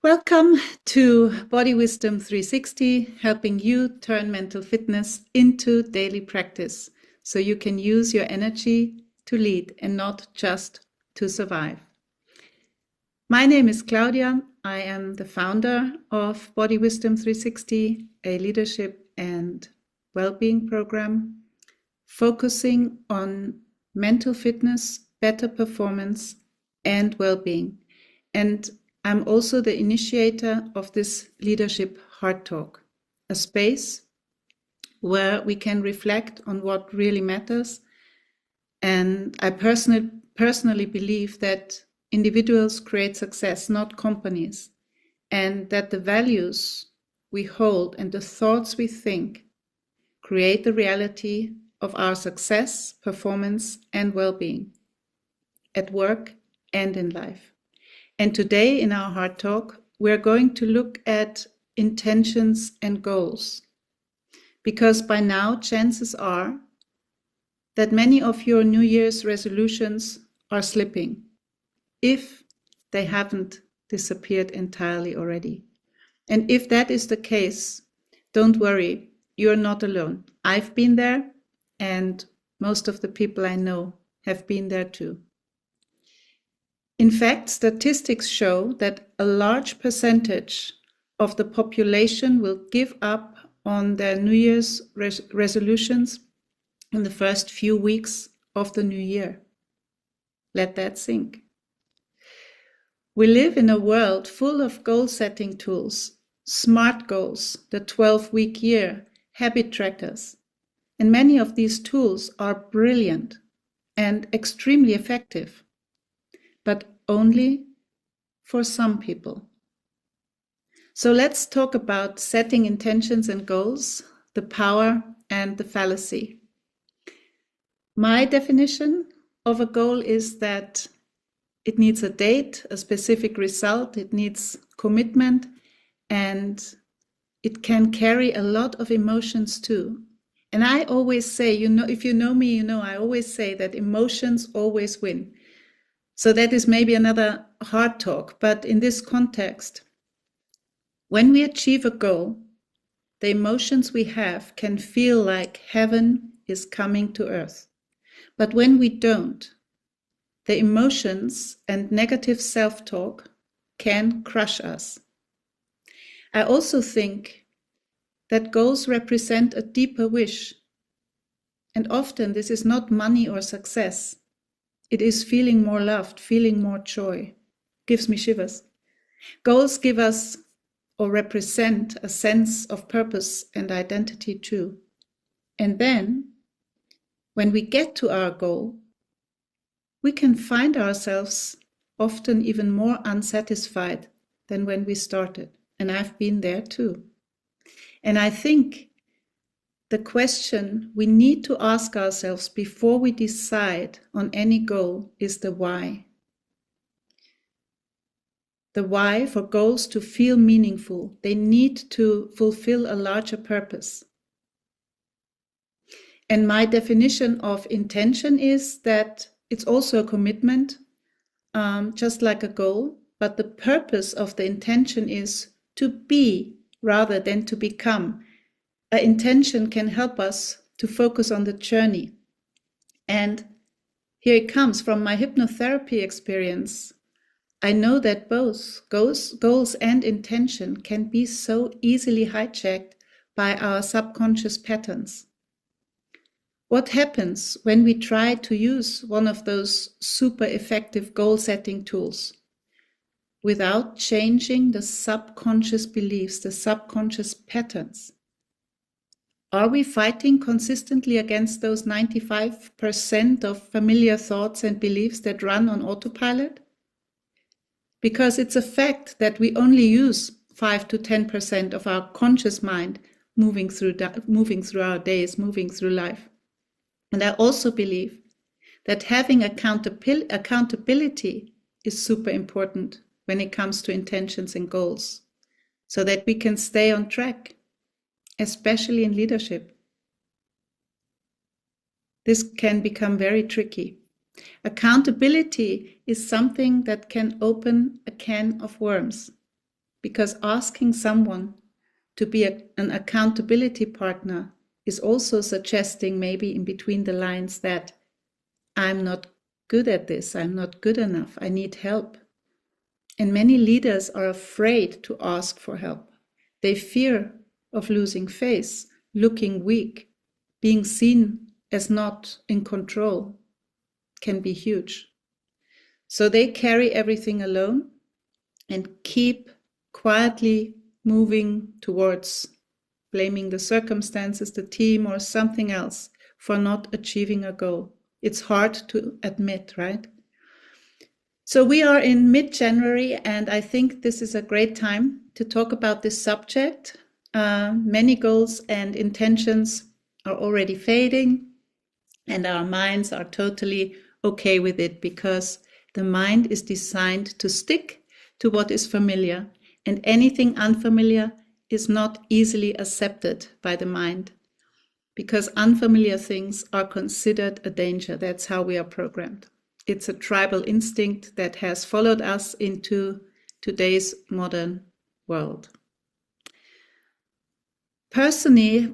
Welcome to Body Wisdom 360, helping you turn mental fitness into daily practice so you can use your energy to lead and not just to survive. My name is Claudia. I am the founder of Body Wisdom 360, a leadership and well-being program focusing on mental fitness, better performance, and well-being. And I'm also the initiator of this Leadership Hardtalk, a space where we can reflect on what really matters. And I personally believe that individuals create success, not companies, and that the values we hold and the thoughts we think create the reality of our success, performance, and well-being at work and in life. And today in our Heart Talk, we're going to look at intentions and goals. Because by now, chances are that many of your New Year's resolutions are slipping, if they haven't disappeared entirely already. And if that is the case, don't worry, you're not alone. I've been there, and most of the people I know have been there too. In fact, statistics show that a large percentage of the population will give up on their New Year's resolutions in the first few weeks of the new year. Let that sink. We live in a world full of goal-setting tools, SMART goals, the 12-week year, habit trackers. And many of these tools are brilliant and extremely effective, but only for some people. So let's talk about setting intentions and goals, the power and the fallacy. My definition of a goal is that it needs a date, a specific result, it needs commitment, and it can carry a lot of emotions too. And I always say, if you know me, I always say that emotions always win. So that is maybe another hard talk, but in this context, when we achieve a goal, the emotions we have can feel like heaven is coming to earth. But when we don't, the emotions and negative self-talk can crush us. I also think that goals represent a deeper wish. And often this is not money or success. It is feeling more loved, feeling more joy. Gives me shivers. Goals give us or represent a sense of purpose and identity too. And then, when we get to our goal, we can find ourselves often even more unsatisfied than when we started. And I've been there too. And I think the question we need to ask ourselves before we decide on any goal is the why. The why for goals to feel meaningful. They need to fulfill a larger purpose. And my definition of intention is that it's also a commitment, just like a goal, but the purpose of the intention is to be rather than to become. An intention can help us to focus on the journey. And here it comes from my hypnotherapy experience. I know that both goals and intention can be so easily hijacked by our subconscious patterns. What happens when we try to use one of those super effective goal-setting tools without changing the subconscious beliefs, the subconscious patterns? Are we fighting consistently against those 95% of familiar thoughts and beliefs that run on autopilot? Because it's a fact that we only use 5 to 10% of our conscious mind moving through our days, moving through life. And I also believe that having accountability is super important when it comes to intentions and goals, so that we can stay on track, especially in leadership. This can become very tricky. Accountability is something that can open a can of worms. because asking someone to be an accountability partner is also suggesting, maybe in between the lines, that I'm not good at this, I'm not good enough, I need help. And many leaders are afraid to ask for help. They fear of losing face, looking weak, being seen as not in control can be huge. So they carry everything alone and keep quietly moving towards blaming the circumstances, the team, or something else for not achieving a goal. It's hard to admit, right? So we are in mid-January, and I think this is a great time to talk about this subject. Many goals and intentions are already fading, and our minds are totally okay with it, because the mind is designed to stick to what is familiar, and anything unfamiliar is not easily accepted by the mind, because unfamiliar things are considered a danger. That's how we are programmed. It's a tribal instinct that has followed us into today's modern world. Personally,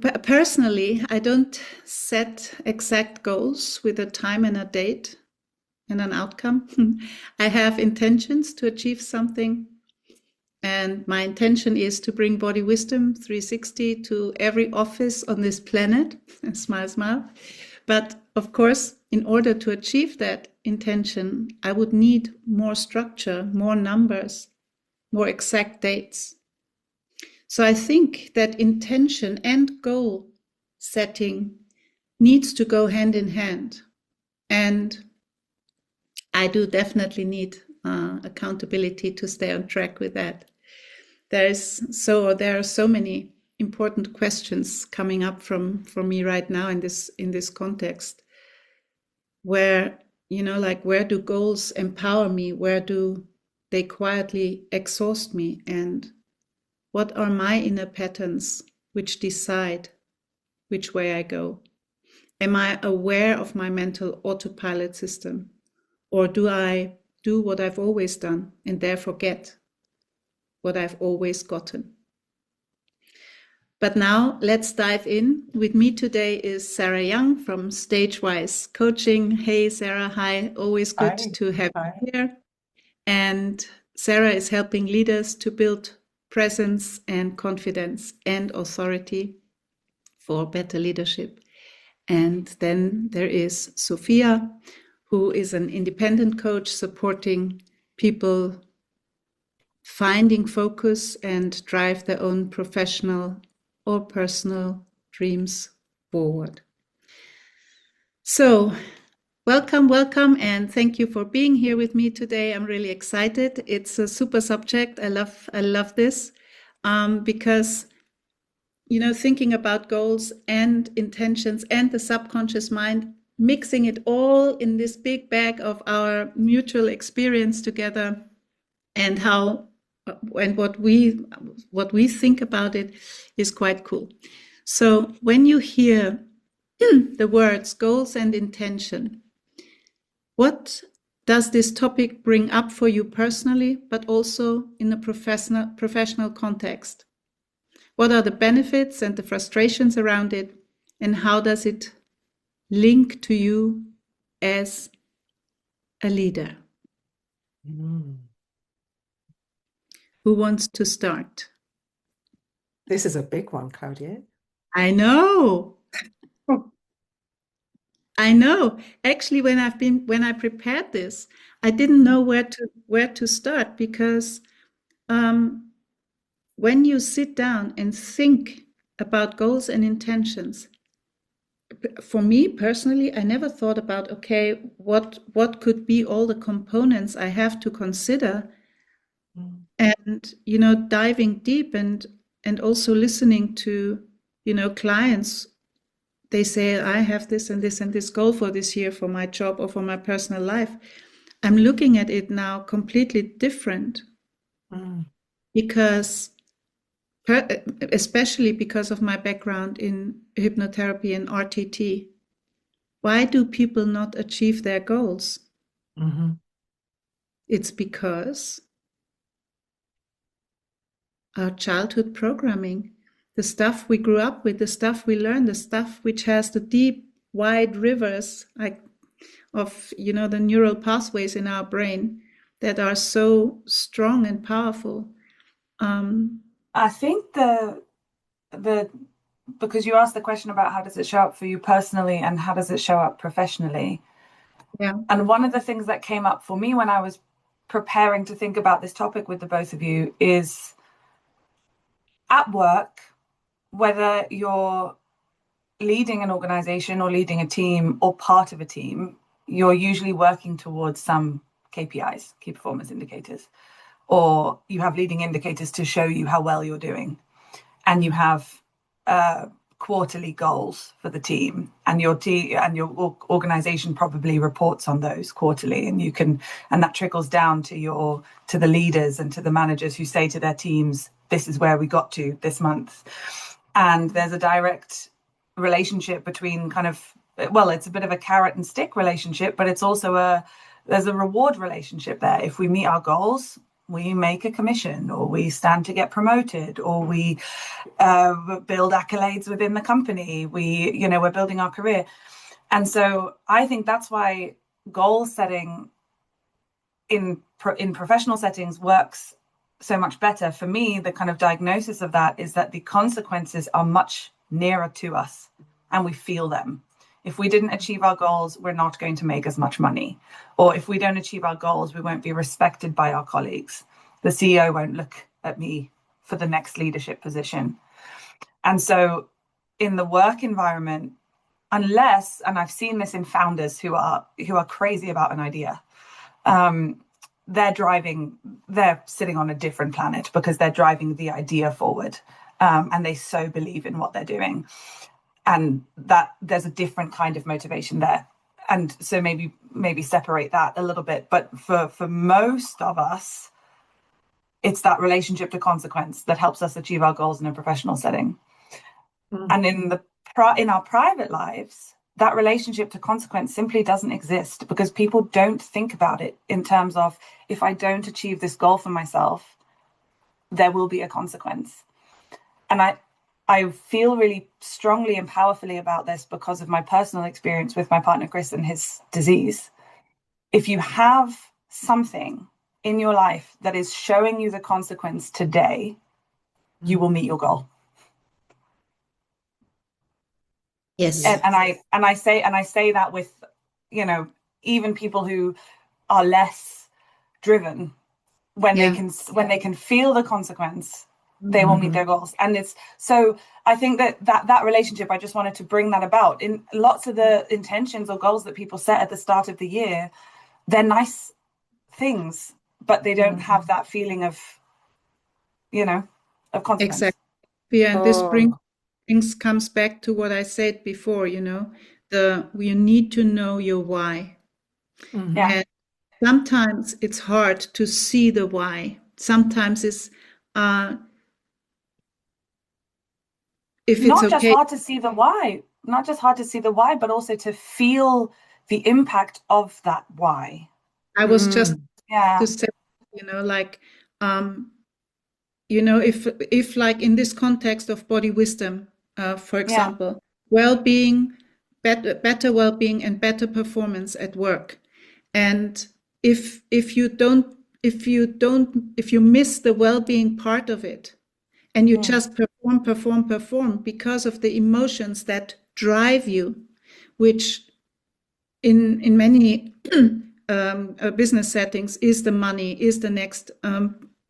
I don't set exact goals with a time and a date and an outcome. I have intentions to achieve something, and my intention is to bring Body Wisdom 360 to every office on this planet. Smile, smile. But of course, in order to achieve that intention, I would need more structure, more numbers, more exact dates. So I think that intention and goal setting needs to go hand in hand. And I do definitely need accountability to stay on track with that. There are so many important questions coming up from me right now in this context, where, where do goals empower me? Where do they quietly exhaust me? And what are my inner patterns which decide which way I go? Am I aware of my mental autopilot system? Or do I do what I've always done and therefore get what I've always gotten? But now let's dive in. With me today is Sarah Young from Stagewise Coaching. Hey, Sarah. Hi. Always good to have you here. And Sarah is helping leaders to build presence and confidence and authority for better leadership. And then there is Sophia, who is an independent coach supporting people finding focus and drive their own professional or personal dreams forward. So welcome, and thank you for being here with me today. I'm really excited. It's a super subject. I love this because, thinking about goals and intentions and the subconscious mind, mixing it all in this big bag of our mutual experience together, and what we think about it is quite cool. So when you hear the words goals and intention, what does this topic bring up for you personally, but also in a professional context? What are the benefits and the frustrations around it, and how does it link to you as a leader? Who wants to start? This is a big one, Claudia. I know. Actually, when I prepared this, I didn't know where to start, because when you sit down and think about goals and intentions, for me personally, I never thought about, okay, what could be all the components I have to consider, and diving deep and also listening to clients. They say, I have this and this and this goal for this year for my job or for my personal life. I'm looking at it now completely different, because especially because of my background in hypnotherapy and RTT. Why do people not achieve their goals? It's because our childhood programming, the stuff we grew up with, the stuff we learned, the stuff which has the deep, wide rivers of the neural pathways in our brain that are so strong and powerful. I think because you asked the question about how does it show up for you personally and how does it show up professionally. Yeah. And one of the things that came up for me when I was preparing to think about this topic with the both of you is at work, whether you're leading an organization or leading a team or part of a team, you're usually working towards some KPIs, key performance indicators, or you have leading indicators to show you how well you're doing. And you have quarterly goals for the team, and your organization probably reports on those quarterly, and that trickles down to the leaders and to the managers who say to their teams, this is where we got to this month. And there's a direct relationship between it's a bit of a carrot and stick relationship, but it's also there's a reward relationship there. If we meet our goals, we make a commission, or we stand to get promoted, or we build accolades within the company. We're building our career. And so I think that's why goal setting in professional settings works so much better. For me, the kind of diagnosis of that is that the consequences are much nearer to us and we feel them. If we didn't achieve our goals, we're not going to make as much money. Or if we don't achieve our goals, we won't be respected by our colleagues. The CEO won't look at me for the next leadership position. And so in the work environment, unless, and I've seen this in founders who are crazy about an idea, they're sitting on a different planet because they're driving the idea forward, and they so believe in what they're doing. And that there's a different kind of motivation there. And so maybe separate that a little bit. But for most of us, it's that relationship to consequence that helps us achieve our goals in a professional setting. Mm-hmm. And in our private lives, that relationship to consequence simply doesn't exist, because people don't think about it in terms of, if I don't achieve this goal for myself, there will be a consequence. And I feel really strongly and powerfully about this because of my personal experience with my partner, Chris, and his disease. If you have something in your life that is showing you the consequence today, you will meet your goal. Yes. And I say that with, even people who are less driven, when they can feel the consequence, they will meet their goals. And it's so I think that relationship, I just wanted to bring that about. In lots of the intentions or goals that people set at the start of the year, they're nice things, but they don't have that feeling of consequence. Exactly. Yeah, and this comes back to what I said before, you need to know your why. Mm-hmm. Yeah. And sometimes it's hard to see the why. Sometimes it's not just hard to see the why, but also to feel the impact of that why. I was just to say, if like in this context of body wisdom, for example, well-being, better well-being and better performance at work. And if you miss the well-being part of it, and you just perform because of the emotions that drive you, which in many business settings is the money, is the next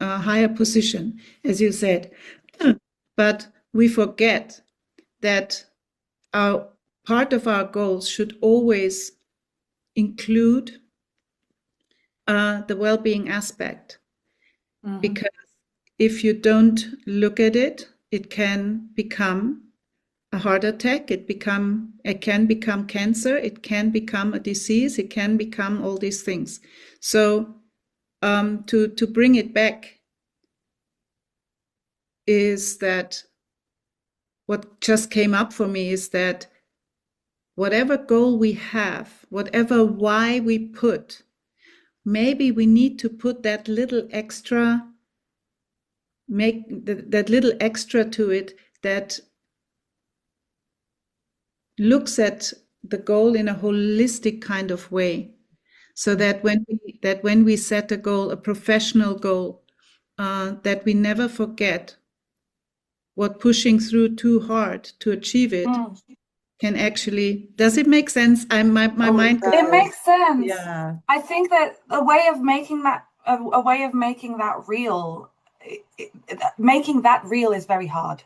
higher position, as you said. But we forget that our part of our goals should always include the well-being aspect, because if you don't look at it, it can become a heart attack. It can become cancer. It can become a disease. It can become all these things. So to bring it back is that what just came up for me is that whatever goal we have, whatever why we put, maybe we need to put that little extra make that little extra to it that looks at the goal in a holistic kind of way, so that when we set a goal, a professional goal, that we never forget what pushing through too hard to achieve it can actually. Does it make sense? My mind. It makes sense. Yeah. I think that a way of making that real, making that real is very hard.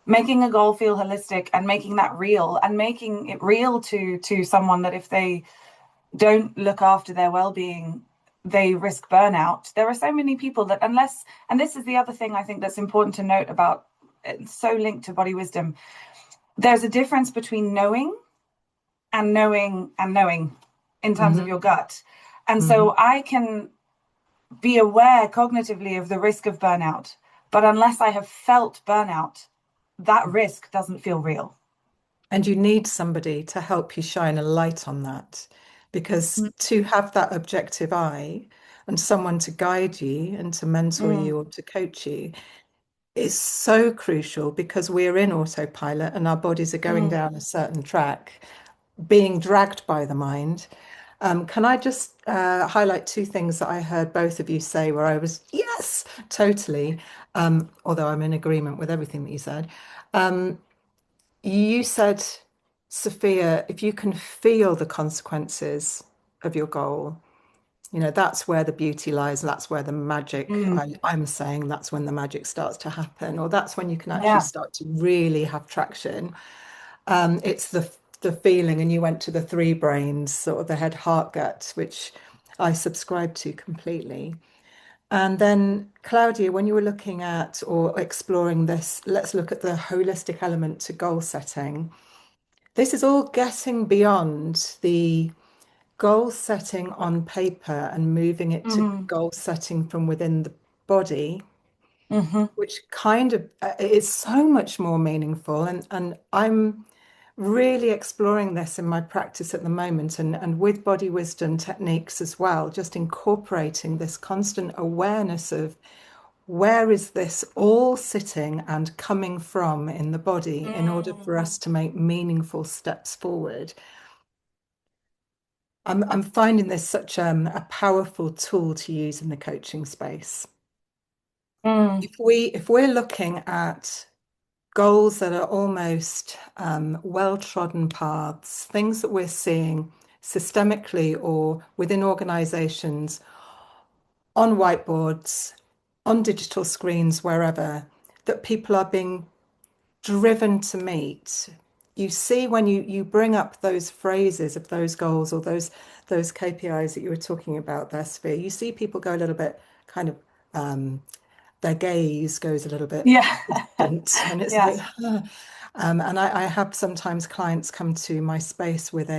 Making a goal feel holistic and making that real, and making it real to someone that if they don't look after their well-being, they risk burnout. There are so many people that and this is the other thing I think that's important to note about, it's so linked to body wisdom. There's a difference between knowing and knowing in terms of your gut. And so I can be aware cognitively of the risk of burnout, but unless I have felt burnout, that risk doesn't feel real. And you need somebody to help you shine a light on that, because to have that objective eye and someone to guide you and to mentor you or to coach you is so crucial, because we're in autopilot and our bodies are going down a certain track, being dragged by the mind. Can I just highlight two things that I heard both of you say where I was, yes, totally, although I'm in agreement with everything that you said. You said, Sophia, if you can feel the consequences of your goal, that's where the beauty lies. That's where the magic, I'm saying that's when the magic starts to happen, or that's when you can actually start to really have traction. It's the feeling, and you went to the three brains, sort of the head, heart, gut, which I subscribe to completely. And then, Claudia, when you were looking at or exploring this, let's look at the holistic element to goal setting. This is all getting beyond the goal setting on paper and moving it to goal setting from within the body, which kind of is so much more meaningful. And I'm really exploring this in my practice at the moment, and with body wisdom techniques as well, just incorporating this constant awareness of where is this all sitting and coming from in the body in order for us to make meaningful steps forward. I'm finding this such a powerful tool to use in the coaching space. If we're looking at goals that are almost well-trodden paths, things that we're seeing systemically or within organizations, on whiteboards, on digital screens, wherever, that people are being driven to meet. You see, when you bring up those phrases of those goals or those KPIs that you were talking about there, Sophia, you see people go a little bit kind of their gaze goes a little bit distant, and it's like, and I have sometimes clients come to my space with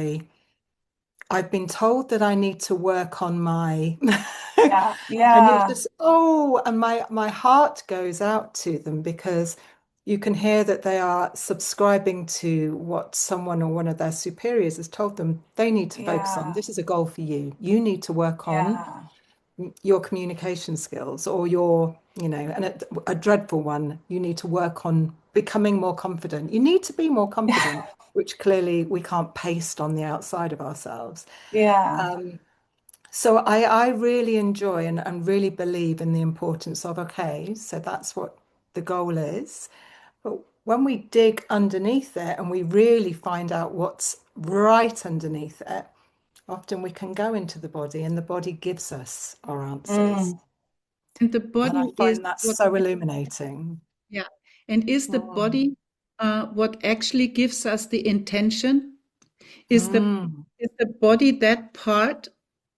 I've been told that I need to work on my and you're just, and my heart goes out to them, because you can hear that they are subscribing to what someone or one of their superiors has told them they need to focus on. This is a goal for you. You need to work on your communication skills, or your, and a dreadful one, you need to work on becoming more confident. You need to be more confident, which clearly we can't paste on the outside of ourselves. So I really enjoy and really believe in the importance of, okay, so that's what the goal is. But when we dig underneath it and we really find out what's right underneath it, often we can go into the body, and the body gives us our answers. And the body I find that so illuminating. Yeah. And is the body what actually gives us the intention? Is the body that part,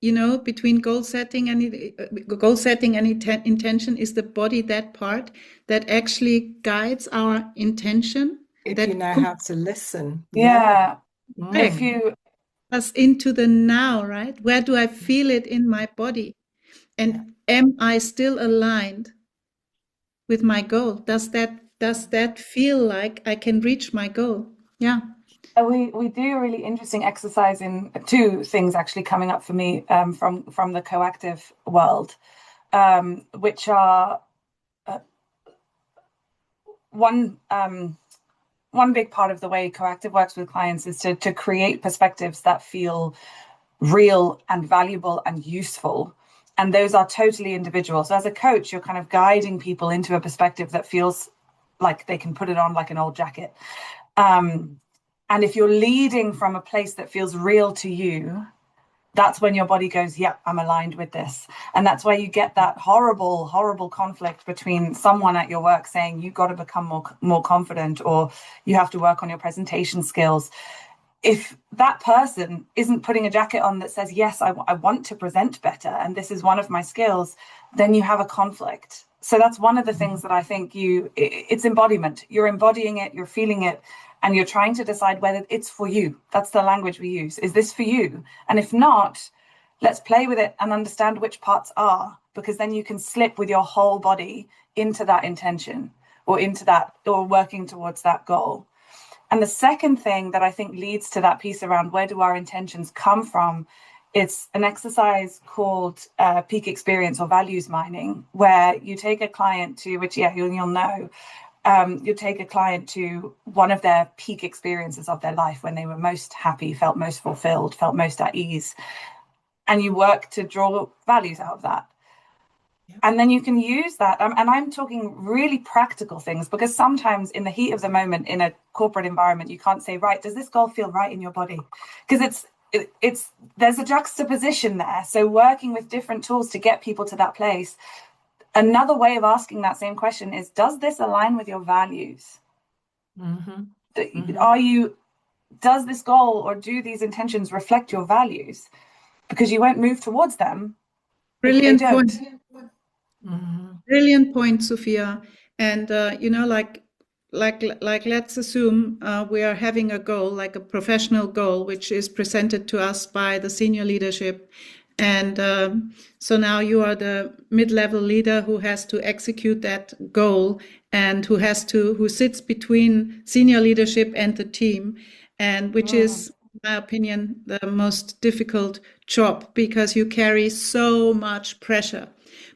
between goal setting and intention? Is the body that part that actually guides our intention? If that you know how to listen. If you us into the now, right? Where do I feel it in my body? And am I still aligned with my goal? Does that feel like I can reach my goal? Yeah. We do a really interesting exercise in two things actually coming up for me from the coactive world, which are one big part of the way Coactive works with clients is to create perspectives that feel real and valuable and useful. And those are totally individual. So as a coach, you're kind of guiding people into a perspective that feels like they can put it on like an old jacket. And if you're leading from a place that feels real to you, that's when your body goes, yeah, I'm aligned with this. And that's where you get that horrible, horrible conflict between someone at your work saying, you've got to become more confident, or you have to work on your presentation skills. If that person isn't putting a jacket on that says, yes, I want to present better, and this is one of my skills, then you have a conflict. So that's one of the things that I think it's embodiment. You're embodying it, you're feeling it, and you're trying to decide whether it's for you. That's the language we use. Is this for you? And if not, let's play with it and understand which parts are, because then you can slip with your whole body into that intention or into that, or working towards that goal. And the second thing that I think leads to that piece around where do our intentions come from, it's an exercise called peak experience or values mining, where you take a client to, which, yeah, you'll know, you take a client to one of their peak experiences of their life when they were most happy, felt most fulfilled, felt most at ease. And you work to draw values out of that. And then you can use that. And I'm talking really practical things, because sometimes in the heat of the moment in a corporate environment, you can't say, right, does this goal feel right in your body? Because there's a juxtaposition there. So working with different tools to get people to that place. Another way of asking that same question is, does this align with your values? Does this goal or do these intentions reflect your values? Because you won't move towards them. Brilliant point. Brilliant point, Sophia. And like let's assume we are having a goal, like a professional goal, which is presented to us by the senior leadership. And so now you are the mid-level leader who has to execute that goal, and who sits between senior leadership and the team, and which is, in my opinion, the most difficult job, because you carry so much pressure.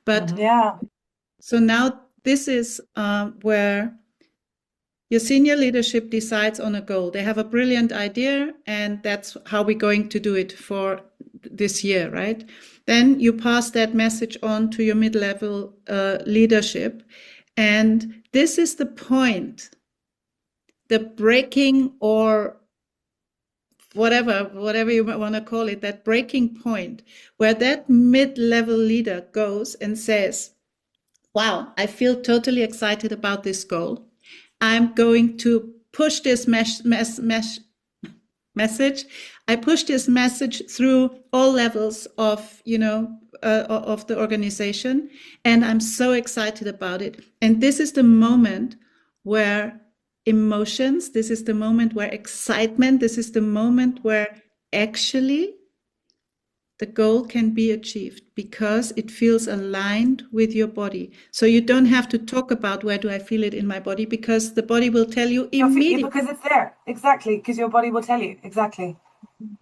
But so now this is where your senior leadership decides on a goal. They have a brilliant idea, and that's how we're going to do it for this year, right? Then you pass that message on to your mid-level leadership. And this is the point, the breaking, or whatever you want to call it, that breaking point where that mid-level leader goes and says, wow, I feel totally excited about this goal. I'm going to push this message. I push this message through all levels of, of the organization, and I'm so excited about it. And this is the moment where emotions, this is the moment where excitement, this is the moment where actually the goal can be achieved, because it feels aligned with your body. So you don't have to talk about where do I feel it in my body, because the body will tell you immediately. Because it's there. Exactly. Because your body will tell you. Exactly.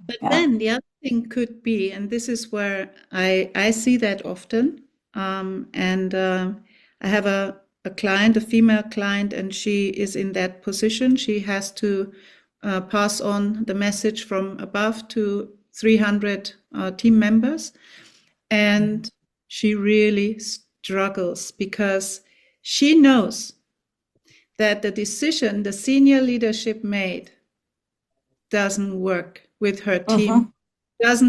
But then the other thing could be, and this is where I see that often, I have a client, a female client, and she is in that position. She has to pass on the message from above to 300 team members, and she really struggles, because she knows that the decision the senior leadership made doesn't work with her team.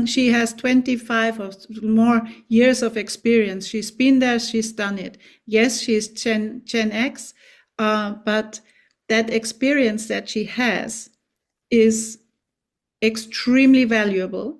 She has 25 or more years of experience. She's been there, she's done it. Yes, she's Gen X, but that experience that she has is extremely valuable.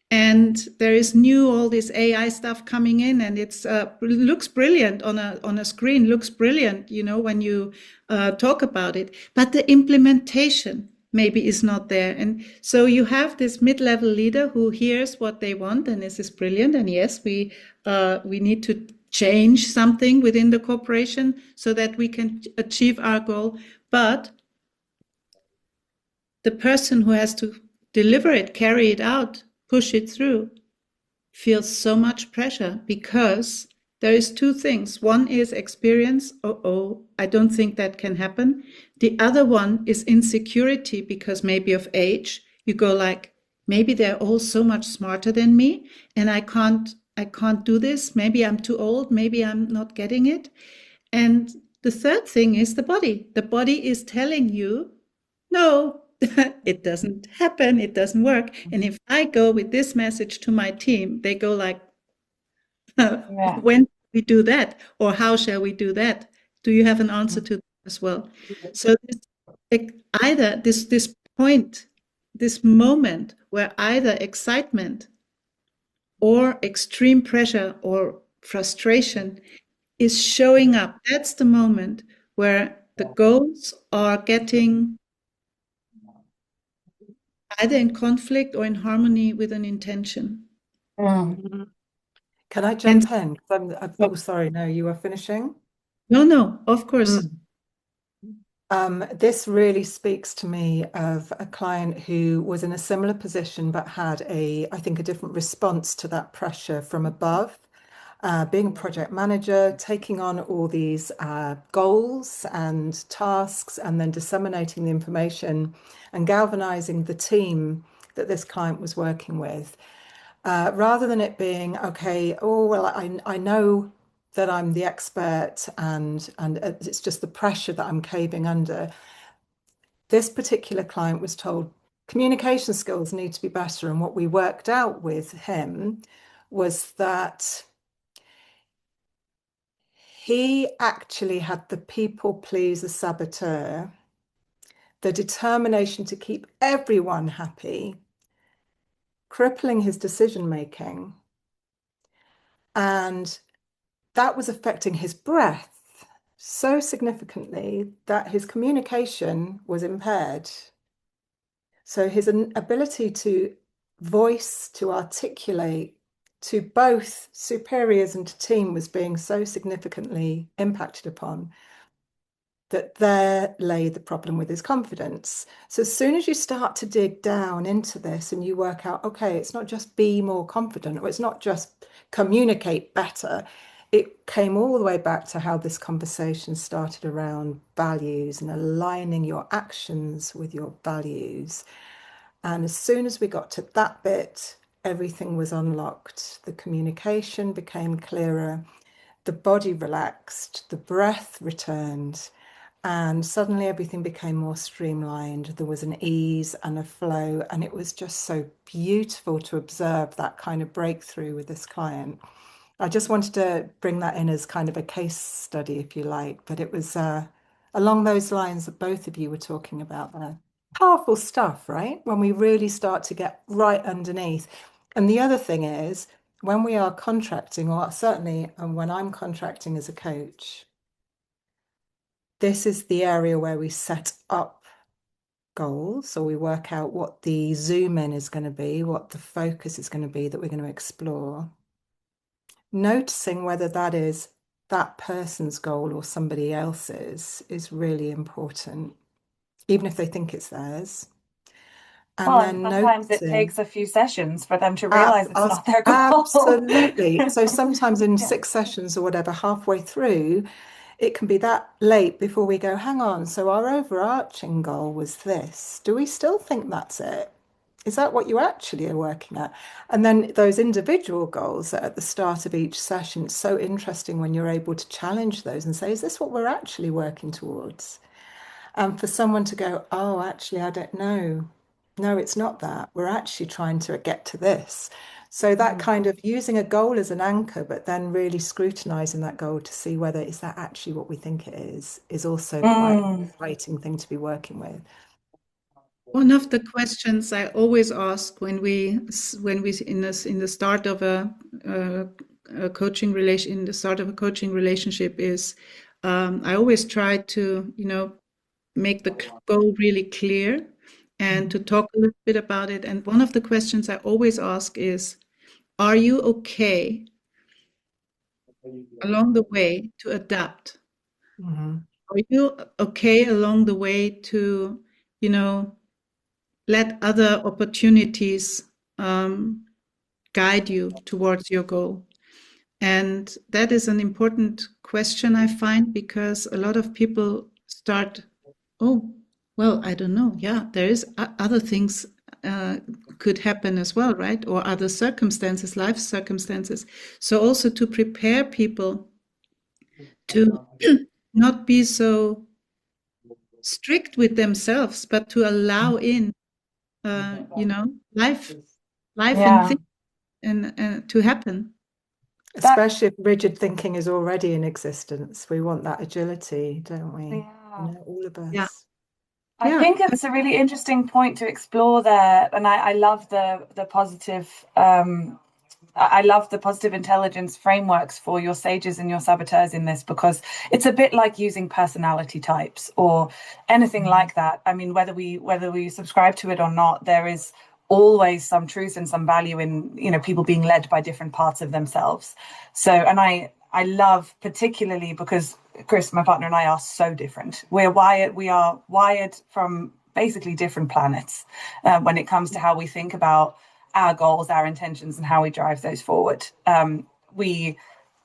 And there is all this AI stuff coming in, and it looks brilliant on a screen, looks brilliant, when you talk about it. But the implementation maybe is not there. And so you have this mid-level leader who hears what they want, and this is brilliant. And yes, we need to change something within the corporation so that we can achieve our goal. But the person who has to deliver it, carry it out, push it through, feels so much pressure, because there is two things. One is experience. Oh, I don't think that can happen. The other one is insecurity, because maybe of age, you go like, maybe they're all so much smarter than me, and I can't do this. Maybe I'm too old. Maybe I'm not getting it. And the third thing is the body. The body is telling you, no, it doesn't happen. It doesn't work. And if I go with this message to my team, they go like, Yeah. when we do that, or how shall we do that? Do you have an answer to that as well? So either this point, this moment where either excitement or extreme pressure or frustration is showing up, that's the moment where the goals are getting either in conflict or in harmony with an intention. Mm. Can I jump in? Oh, sorry, no, you were finishing? No, of course. This really speaks to me of a client who was in a similar position but had I think, a different response to that pressure from above. Being a project manager, taking on all these goals and tasks, and then disseminating the information and galvanizing the team that this client was working with. Rather than it being, okay, oh, well, I know that I'm the expert and it's just the pressure that I'm caving under. This particular client was told communication skills need to be better. And what we worked out with him was that he actually had the people pleaser saboteur, the determination to keep everyone happy, crippling his decision making. And that was affecting his breath so significantly that his communication was impaired. So his ability to voice, to articulate to both superiors and to team was being so significantly impacted upon that there lay the problem with his confidence. So as soon as you start to dig down into this and you work out, okay, it's not just be more confident, or it's not just communicate better, it came all the way back to how this conversation started around values and aligning your actions with your values. And as soon as we got to that bit, everything was unlocked. The communication became clearer, the body relaxed, the breath returned, and suddenly everything became more streamlined. There was an ease and a flow, and it was just so beautiful to observe that kind of breakthrough with this client. I just wanted to bring that in as kind of a case study, if you like, but it was along those lines that both of you were talking about there. Powerful stuff, right? When we really start to get right underneath. And the other thing is, when we are contracting, or certainly when I'm contracting as a coach, this is the area where we set up goals. So we work out what the zoom in is going to be, what the focus is going to be that we're going to explore. Noticing whether that is that person's goal or somebody else's is really important, even if they think it's theirs. And then sometimes noticing, it takes a few sessions for them to realize it's not their goal. Absolutely. So sometimes in 6 sessions or whatever, halfway through, it can be that late before we go, hang on, so our overarching goal was this. Do we still think that's it? Is that what you actually are working at? And then those individual goals at the start of each session, it's so interesting when you're able to challenge those and say, is this what we're actually working towards? And for someone to go, oh, actually, I don't know. No, it's not that. We're actually trying to get to this. So that kind of using a goal as an anchor, but then really scrutinizing that goal to see whether is that actually what we think it is also quite an exciting thing to be working with. One of the questions I always ask when we in the start of a coaching relation, in the start of a coaching relationship is, I always try to make the goal really clear and to talk a little bit about it. And one of the questions I always ask is, are you okay along the way to adapt? Are you okay along the way to, let other opportunities guide you towards your goal? And that is an important question, I find, because a lot of people start, oh, well, I don't know. Yeah, there is other things could happen as well, right? Or other circumstances, life circumstances. So also to prepare people to not be so strict with themselves, but to allow in, life and things and to happen. Especially if rigid thinking is already in existence. We want that agility, don't we? Yeah. All of us. Yeah. I think it's a really interesting point to explore there, and I love the positive. I love the positive intelligence frameworks for your sages and your saboteurs in this, because it's a bit like using personality types or anything like that. I mean, whether we subscribe to it or not, there is always some truth and some value in, people being led by different parts of themselves. So, and I love, particularly because Chris, my partner, and I are so different. We are wired from basically different planets when it comes to how we think about our goals, our intentions, and how we drive those forward. We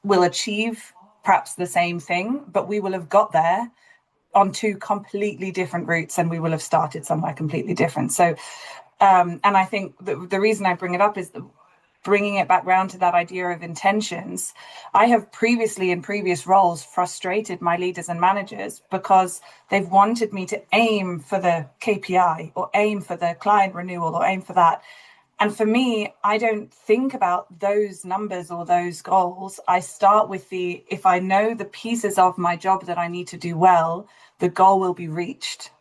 will achieve perhaps the same thing, but we will have got there on two completely different routes, and we will have started somewhere completely different. So, and I think the reason I bring it up is bringing it back round to that idea of intentions. I have previously, in previous roles, frustrated my leaders and managers because they've wanted me to aim for the KPI or aim for the client renewal or aim for that. And for me, I don't think about those numbers or those goals. I start with if I know the pieces of my job that I need to do well, the goal will be reached.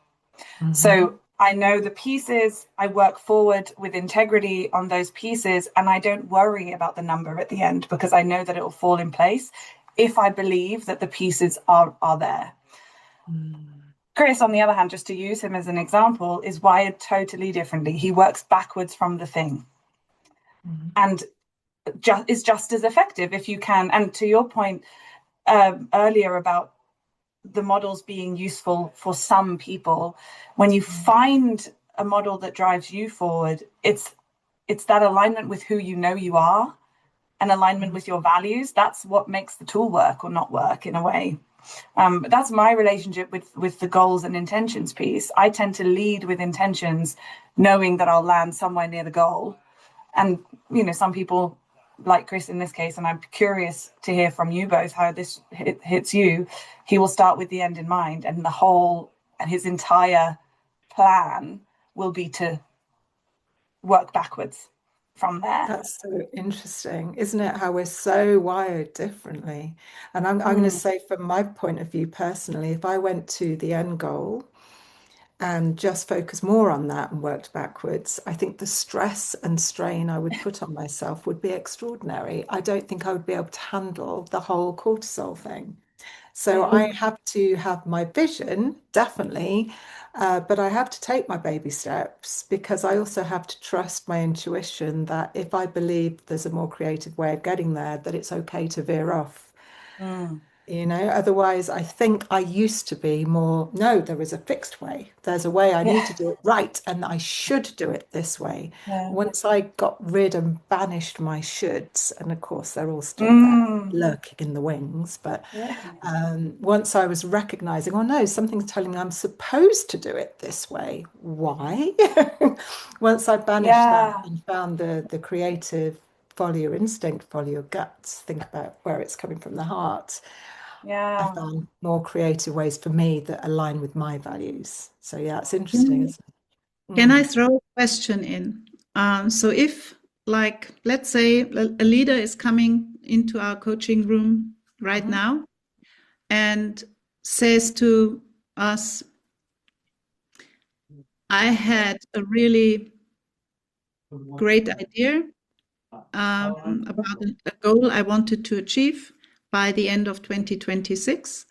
Mm-hmm. So I know the pieces, I work forward with integrity on those pieces, and I don't worry about the number at the end because I know that it will fall in place if I believe that the pieces are there. Mm. Chris, on the other hand, just to use him as an example, is wired totally differently. He works backwards from the thing. Mm-hmm. And is just as effective if you can. And to your point earlier about the models being useful for some people, when you find a model that drives you forward, it's that alignment with who you know you are and alignment with your values. That's what makes the tool work or not work in a way. But that's my relationship with the goals and intentions piece. I tend to lead with intentions, knowing that I'll land somewhere near the goal. And, some people, like Chris in this case, and I'm curious to hear from you both how this hits you, he will start with the end in mind, and his entire plan will be to work backwards from there. That's so interesting, isn't it? How we're so wired differently. And I'm going to say, from my point of view personally, if I went to the end goal and just focus more on that and worked backwards, I think the stress and strain I would put on myself would be extraordinary. I don't think I would be able to handle the whole cortisol thing. So I have to have my vision, definitely, but I have to take my baby steps, because I also have to trust my intuition that if I believe there's a more creative way of getting there, that it's okay to veer off. Otherwise I think I used to be more, no, there is a fixed way. There's a way I need to do it right, and I should do it this way. Yeah. Once I got rid and banished my shoulds, and of course they're all still there lurking in the wings, but once I was recognizing, oh no, something's telling me I'm supposed to do it this way. Why? Once I banished that and found the creative, follow your instinct, follow your guts, think about where it's coming from the heart. I found more creative ways for me that align with my values. So it's interesting, isn't it? Can I throw a question in? So if, like, let's say a leader is coming into our coaching room right now and says to us, I had a really great idea about a goal I wanted to achieve by the end of 2026.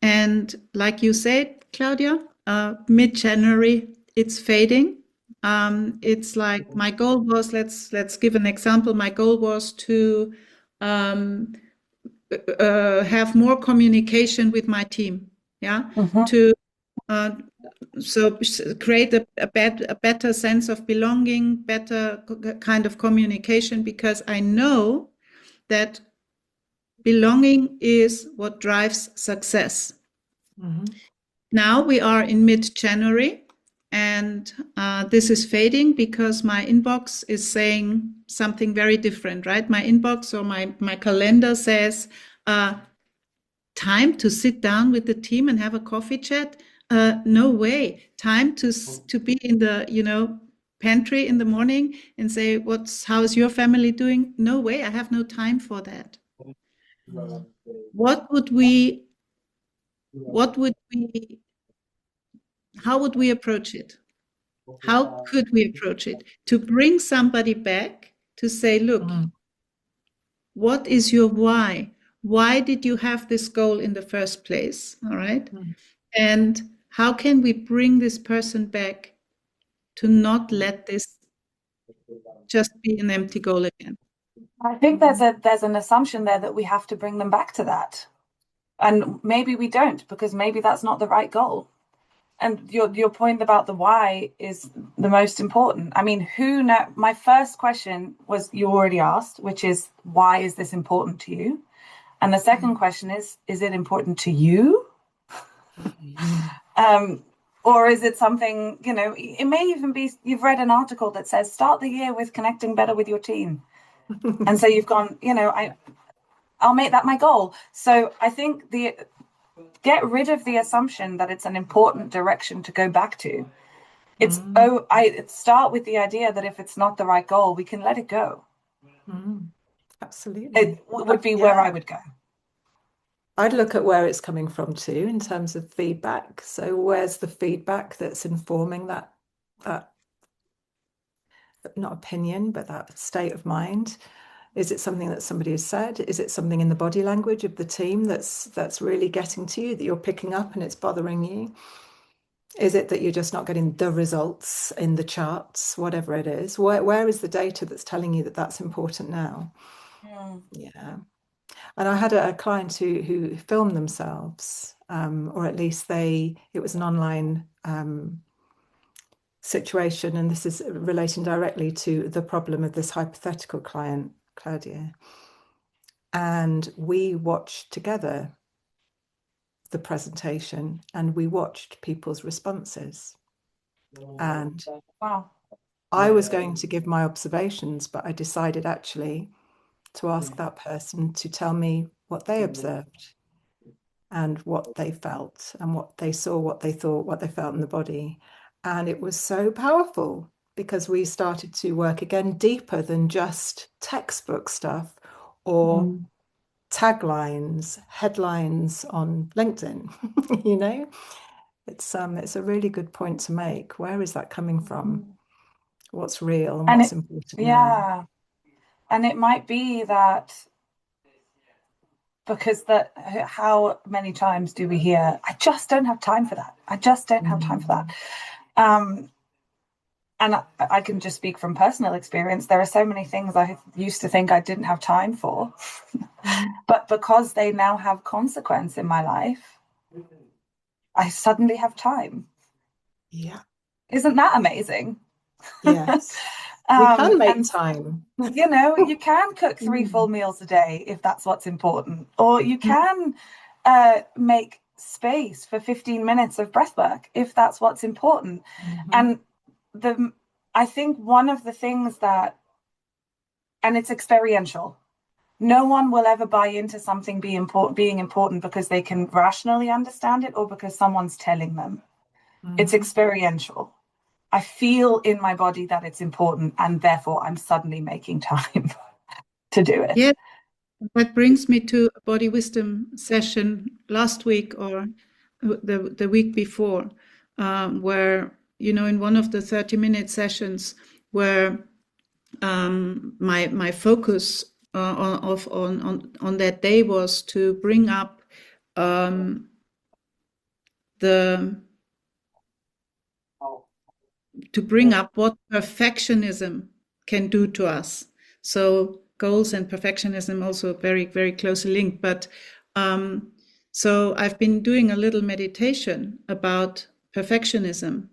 And like you said, Claudia, mid-January, it's fading. It's like my goal was, let's give an example. My goal was to have more communication with my team. To so create a better sense of belonging, better kind of communication, because I know that belonging is what drives success. Mm-hmm. Now we are in mid-January, and this is fading because my inbox is saying something very different, right? My inbox or my calendar says, time to sit down with the team and have a coffee chat? No way. Time to be in the, pantry in the morning and say, how's your family doing? No way. I have no time for that. How would we approach it? How could we approach it? To bring somebody back to say, look, what is your why? Why did you have this goal in the first place? All right. And how can we bring this person back to not let this just be an empty goal again? I think there's an assumption there that we have to bring them back to that. And maybe we don't, because maybe that's not the right goal. And your point about the why is the most important. I mean, my first question was, you already asked, which is, why is this important to you? And the second question is it important to you? Or is it something, it may even be, you've read an article that says, start the year with connecting better with your team. And so you've gone, I'll make that my goal. So I think get rid of the assumption that it's an important direction to go back to. I start with the idea that if it's not the right goal, we can let it go. Absolutely. It would be where I would go. I'd look at where it's coming from too, in terms of feedback. So where's the feedback that's informing that not opinion, but that state of mind? Is it something that somebody has said? Is it something in the body language of the team that's really getting to you, that you're picking up and it's bothering you? Is it that you're just not getting the results in the charts, whatever it is? Where is the data that's telling you that that's important now? Yeah. And I had a client who filmed themselves, or at least it was an online situation, and this is relating directly to the problem of this hypothetical client, Claudia. And we watched together the presentation, and we watched people's responses. And wow. I was going to give my observations, but I decided actually to ask that person to tell me what they observed and what they felt and what they saw, what they thought, what they felt in the body. And it was so powerful because we started to work again deeper than just textbook stuff or taglines, headlines on LinkedIn. It's a really good point to make. Where is that coming from? What's real and what's important now? And it might be that, because how many times do we hear, I just don't have time for that. I just don't have time for that. And I can just speak from personal experience. There are so many things I used to think I didn't have time for, but because they now have consequence in my life, I suddenly have time. Yeah. Isn't that amazing? Yes. We can make time. You can cook 3 full meals a day if that's what's important, or you can make space for 15 minutes of breath work if that's what's important. And I think one of the things and it's experiential. No one will ever buy into something being important because they can rationally understand it or because someone's telling them. It's experiential. I feel in my body that it's important, and therefore I'm suddenly making time to do it. Yeah, that brings me to a body wisdom session last week or the week before, where, in one of the 30-minute sessions where my focus on that day was to bring up what perfectionism can do to us. So goals and perfectionism also very, very closely linked. But so I've been doing a little meditation about perfectionism.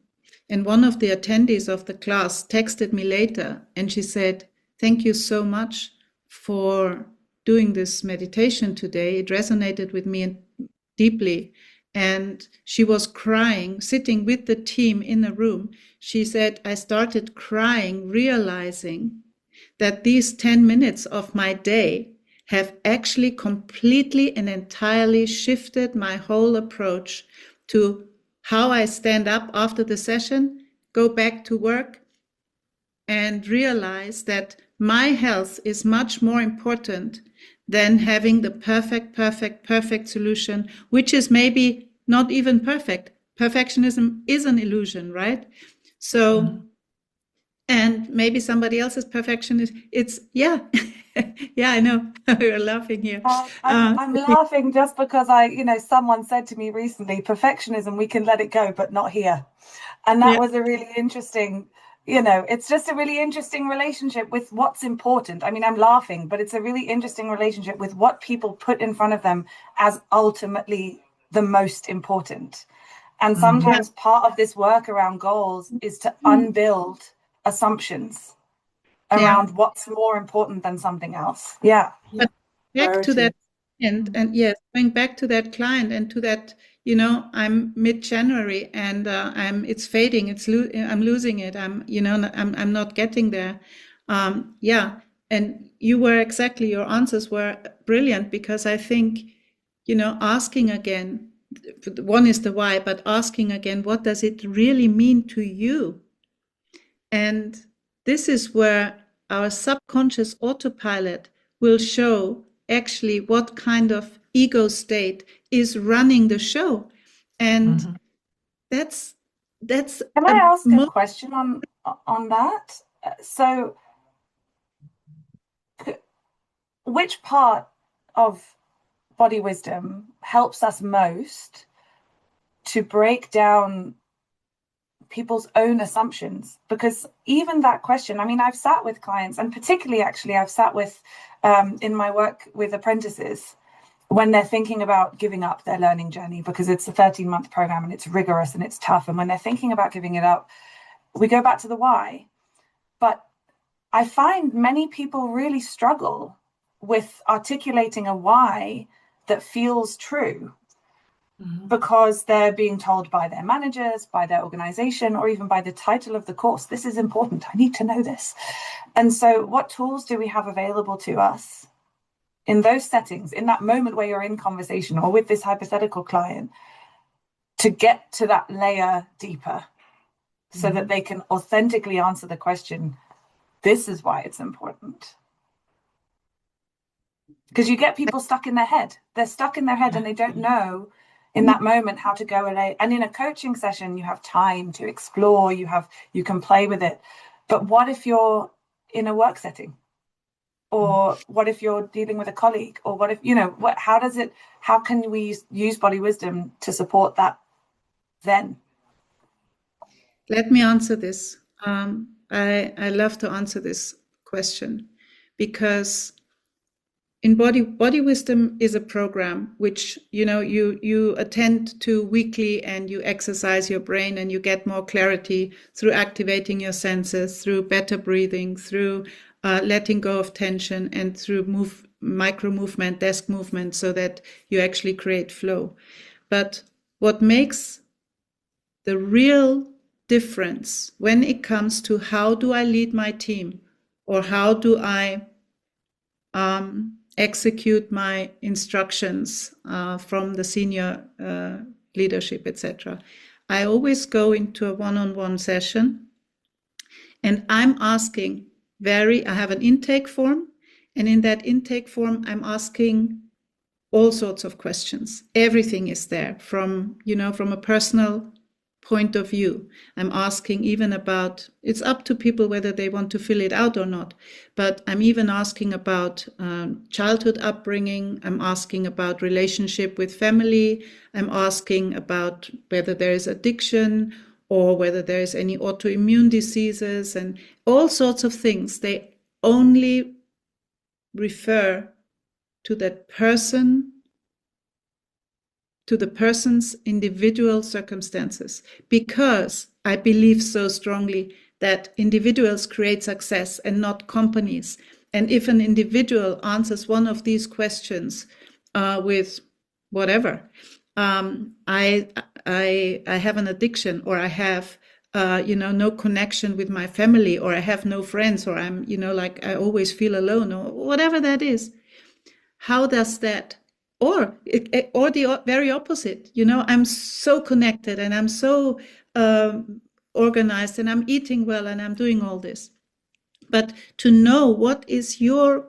And one of the attendees of the class texted me later and she said, "Thank you so much for doing this meditation today, it resonated with me deeply. And she was crying, sitting with the team in a room. She said, I started crying, realizing that these 10 minutes of my day have actually completely and entirely shifted my whole approach to how I stand up after the session, go back to work, and realize that my health is much more important than having the perfect solution, which is maybe not even perfect. Perfectionism is an illusion, right? So, and maybe somebody else's perfection is, it's, yeah, yeah, I know, we're laughing here. I'm laughing just because someone said to me recently, perfectionism, we can let it go, but not here. And that was a really interesting, it's just a really interesting relationship with what's important. I mean, I'm laughing, but it's a really interesting relationship with what people put in front of them as ultimately the most important. And sometimes part of this work around goals is to unbuild assumptions around what's more important than something else. Yeah. But back to that, and yes, going back to that client and to that, I'm mid-January and it's fading. I'm losing it. I'm not getting there. And your answers were brilliant, because I think, asking again, one is the why, but asking again, what does it really mean to you? And this is where our subconscious autopilot will show actually what kind of ego state is running the show. And that's Can I ask a question on that? So which part of body wisdom helps us most to break down people's own assumptions? Because even that question, I mean, I've sat with clients, and particularly actually I've sat with in my work with apprentices when they're thinking about giving up their learning journey, because it's a 13-month program and it's rigorous and it's tough, and when they're thinking about giving it up, we go back to the why. But I find many people really struggle with articulating a why that feels true, because they're being told by their managers, by their organization, or even by the title of the course, this is important, I need to know this. And so what tools do we have available to us in those settings, in that moment where you're in conversation or with this hypothetical client, to get to that layer deeper so that they can authentically answer the question, this is why it's important? Because you get people stuck in their head. They're stuck in their head and they don't know in that moment how to go away. And in a coaching session, you have time to explore, you can play with it. But what if you're in a work setting? Or what if you're dealing with a colleague? Or what if, how can we use body wisdom to support that then? Let me answer this. I love to answer this question, because in body wisdom is a program which you attend to weekly, and you exercise your brain and you get more clarity through activating your senses, through better breathing, through letting go of tension, and through micro movement, desk movement, so that you actually create flow. But what makes the real difference when it comes to how do I lead my team, or how do I execute my instructions from the senior leadership, etc. I always go into a one-on-one session, and I'm asking I have an intake form, and in that intake form, I'm asking all sorts of questions. Everything is there from a personal point of view. I'm asking even about, it's up to people whether they want to fill it out or not, but I'm even asking about childhood upbringing. I'm asking about relationship with family. I'm asking about whether there is addiction, or whether there is any autoimmune diseases, and all sorts of things. They only refer to that person, to the person's individual circumstances, because I believe so strongly that individuals create success and not companies. And if an individual answers one of these questions with whatever, I have an addiction, or I have no connection with my family, or I have no friends, or I'm like I always feel alone, or whatever that is. How does that, or the very opposite, I'm so connected and I'm so organized and I'm eating well and I'm doing all this. But to know what is your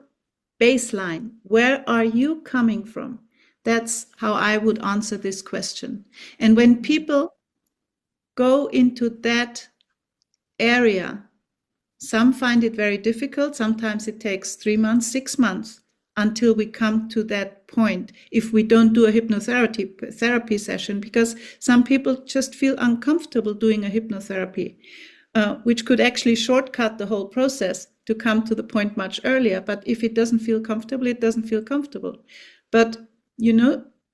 baseline, where are you coming from? That's how I would answer this question. And when people go into that area, some find it very difficult. Sometimes it takes 3 months, 6 months until we come to that point, if we don't do a hypnotherapy session, because some people just feel uncomfortable doing a hypnotherapy, which could actually shortcut the whole process to come to the point much earlier. But if it doesn't feel comfortable, it doesn't feel comfortable. But,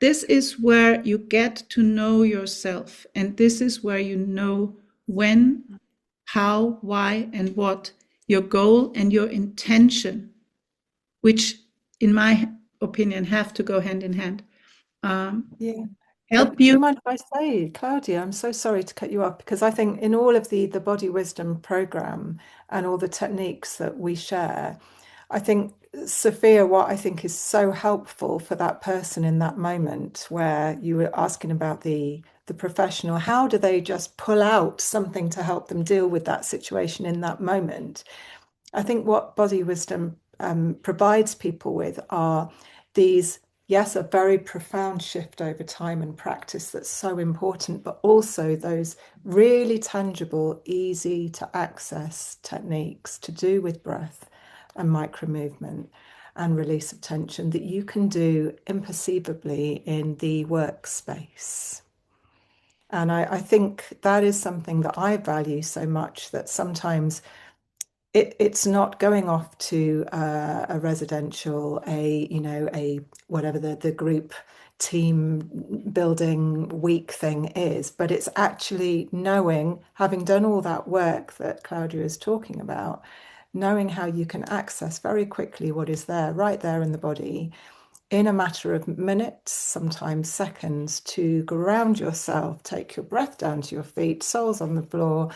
this is where you get to know yourself. And this is where you know when, how, why, and what, your goal and your intention, which in my opinion have to go hand in hand. Help Do you. you mind if I say, Claudia, I'm so sorry to cut you off, because I think in all of the Body Wisdom program and all the techniques that we share, I think, Sophia, what I think is so helpful for that person in that moment where you were asking about the professional, how do they just pull out something to help them deal with that situation in that moment? I think what Body Wisdom provides people with are these, yes, a very profound shift over time and practice that's so important, but also those really tangible, easy to access techniques to do with breath and micro movement and release of tension that you can do imperceivably in the workspace. And I think that is something that I value so much, that sometimes it's not going off to a residential, a whatever the group team building week thing is, but it's actually knowing, having done all that work that Claudia is talking about, knowing how you can access very quickly what is there, right there in the body, in a matter of minutes, sometimes seconds, to ground yourself, take your breath down to your feet, soles on the floor,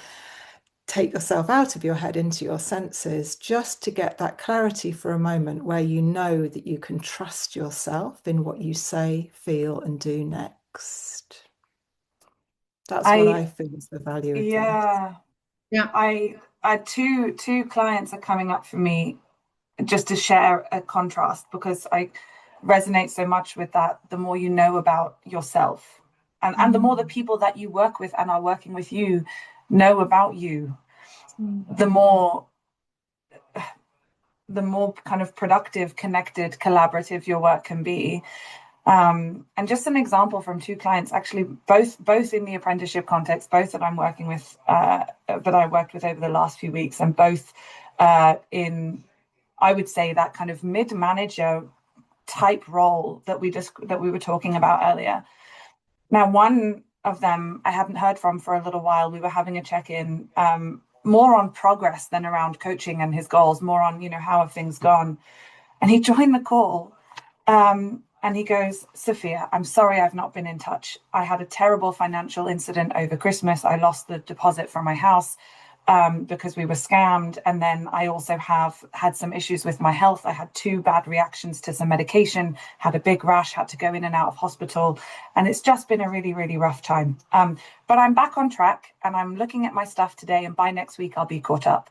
take yourself out of your head into your senses, just to get that clarity for a moment where you know that you can trust yourself in what you say, feel, and do next. That's what I feel is the value of this. Yeah. I two clients are coming up for me just to share a contrast, because I resonate so much with that. The more you know about yourself, and the more the people that you work with and are working with you know about you, the more kind of productive, connected, collaborative your work can be. And just an example from two clients, actually, both in the apprenticeship context, both that I'm working with, that I worked with over the last few weeks, and both in, I would say, that kind of mid-manager type role that we were talking about earlier. Now, one of them I hadn't heard from for a little while. We were having a check-in, more on progress than around coaching and his goals, more on, how have things gone? And he joined the call. And he goes, Sophia, I'm sorry I've not been in touch. I had a terrible financial incident over Christmas. I lost the deposit from my house because we were scammed. And then I also have had some issues with my health. I had 2 bad reactions to some medication, had a big rash, had to go in and out of hospital. And it's just been a really, really rough time. But I'm back on track and I'm looking at my stuff today. And by next week, I'll be caught up.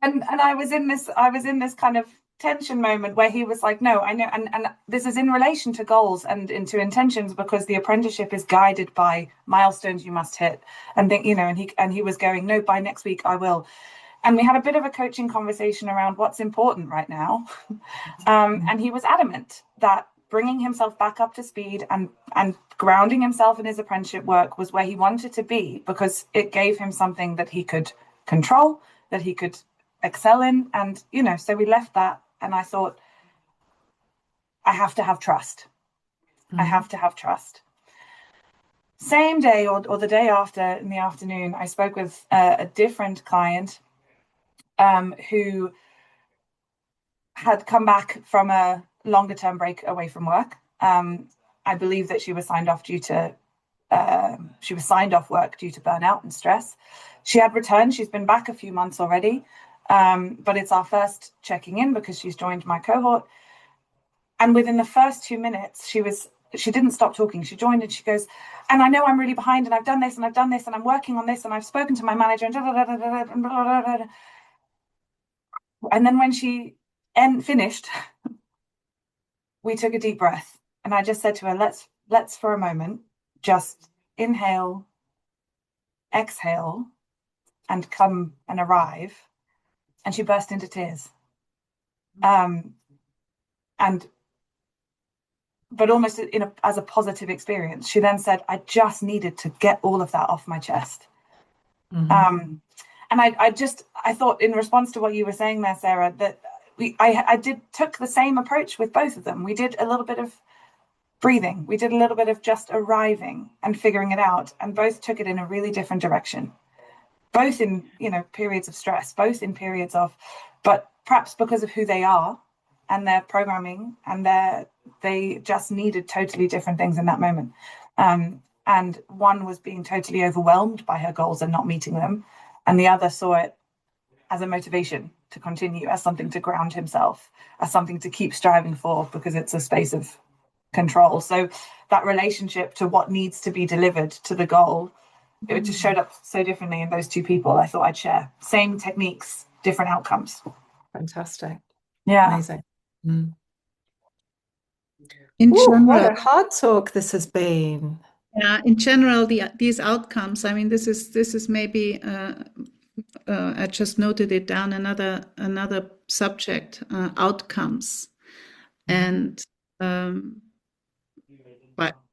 And I was in this kind of tension moment where he was like, no, I know, and this is in relation to goals and into intentions, because the apprenticeship is guided by milestones you must hit, and then, and he was going, no, by next week I will. And we had a bit of a coaching conversation around what's important right now. And he was adamant that bringing himself back up to speed and grounding himself in his apprenticeship work was where he wanted to be, because it gave him something that he could control, that he could excel in. And, so we left that, and I thought, I have to have trust. I have to have trust. same day or the day after in the afternoon, I spoke with a different client who had come back from a longer term break away from work. I believe that she was signed off work due to burnout and stress. She had returned. She's been back a few months already, but it's our first checking in because she's joined my cohort. And within the first 2 minutes, she didn't stop talking. She joined and she goes, and I know I'm really behind, and I've done this, and I've done this, and I'm working on this, and I've spoken to my manager, and and then when she finished, we took a deep breath, and I just said to her, let's for a moment just inhale, exhale, and come and arrive. And she burst into tears. But almost as a positive experience. She then said, I just needed to get all of that off my chest. Mm-hmm. And I thought, in response to what you were saying there, Sarah, that I took the same approach with both of them. We did a little bit of breathing. We did a little bit of just arriving and figuring it out, and both took it in a really different direction. Both in, periods of stress, both in periods of, but perhaps because of who they are and their programming, and they just needed totally different things in that moment. And one was being totally overwhelmed by her goals and not meeting them, and the other saw it as a motivation to continue, as something to ground himself, as something to keep striving for, because it's a space of control. So that relationship to what needs to be delivered to the goal, it just showed up so differently in those two people. I thought I'd share. Same techniques, different outcomes. Fantastic. Yeah. Amazing. Mm. In general, what a hard talk this has been. Yeah, in general, these outcomes, I mean, this is maybe, I just noted it down, another subject, outcomes, and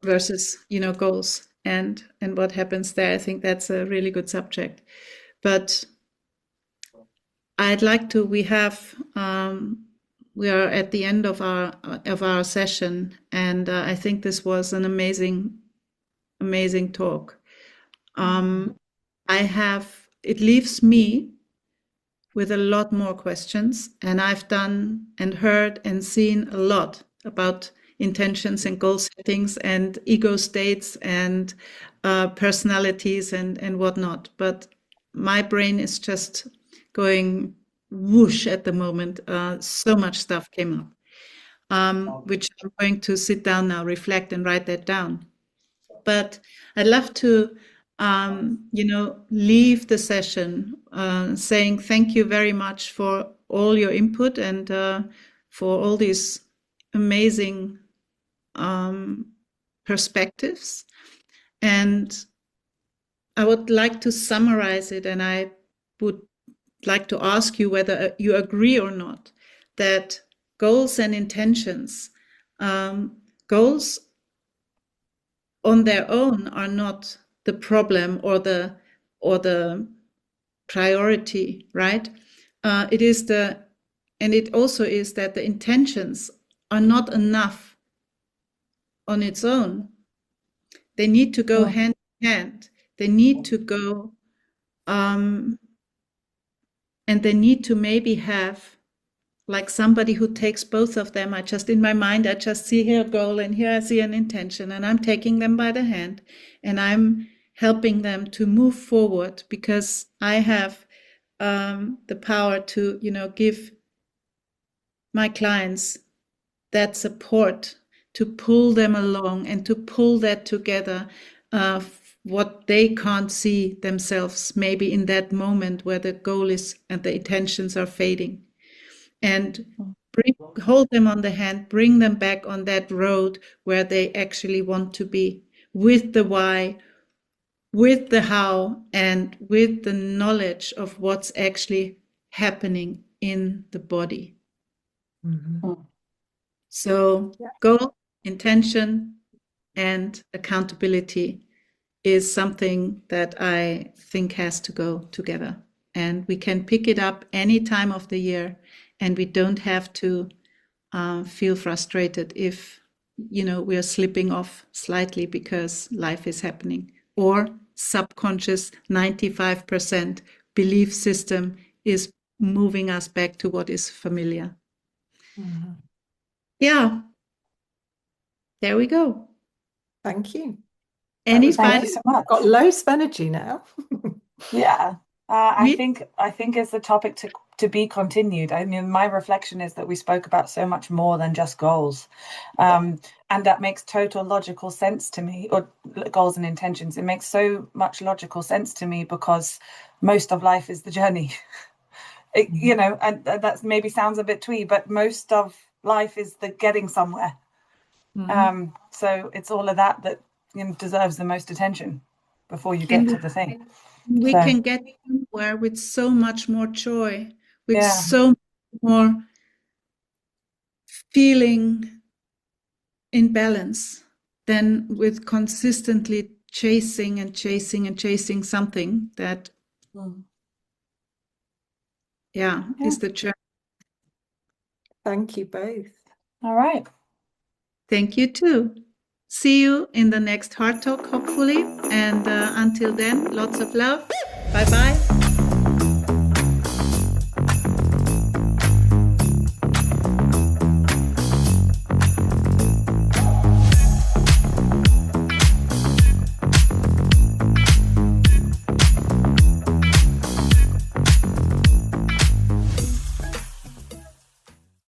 versus, goals, and what happens there. I think that's a really good subject. But I'd like to, we are at the end of our session, and I think this was an amazing talk. It leaves me with a lot more questions, and I've done and heard and seen a lot about intentions and goal settings and ego states and personalities and whatnot. But my brain is just going whoosh at the moment. So much stuff came up, which I'm going to sit down now, reflect, and write that down. But I'd love to, leave the session saying thank you very much for all your input and for all these amazing perspectives. And I would like to summarize it, and I would like to ask you whether you agree or not that goals and intentions, goals on their own are not the problem or the priority, right? It also is that the intentions are not enough on its own. They need to go hand in hand. They need to go, and they need to maybe have like somebody who takes both of them. In my mind, I just see here a goal and here I see an intention, and I'm taking them by the hand and I'm helping them to move forward, because I have the power to, give my clients that support, to pull them along and to pull that together, what they can't see themselves, maybe in that moment where the goal is and the intentions are fading. And hold them on the hand, bring them back on that road where they actually want to be, with the why, with the how, and with the knowledge of what's actually happening in the body. Mm-hmm. So goal, intention, and accountability is something that I think has to go together. And we can pick it up any time of the year, and we don't have to feel frustrated if we are slipping off slightly because life is happening. Or subconscious 95% belief system is moving us back to what is familiar. Mm-hmm. Yeah. There we go. Thank you. Any Thank you so much. I've got loads of energy now. Yeah. I think it's a topic to be continued. I mean, my reflection is that we spoke about so much more than just goals. And that makes total logical sense to me, or goals and intentions. It makes so much logical sense to me because most of life is the journey. And that maybe sounds a bit twee, but most of life is the getting somewhere. So it's all of that deserves the most attention before you get to the thing. We can get somewhere with so much more joy, with so much more feeling in balance than with consistently chasing and chasing and chasing something that, is the journey. Thank you both. All right. Thank you too. See you in the next Hardtalk, hopefully. And until then, lots of love. Bye-bye.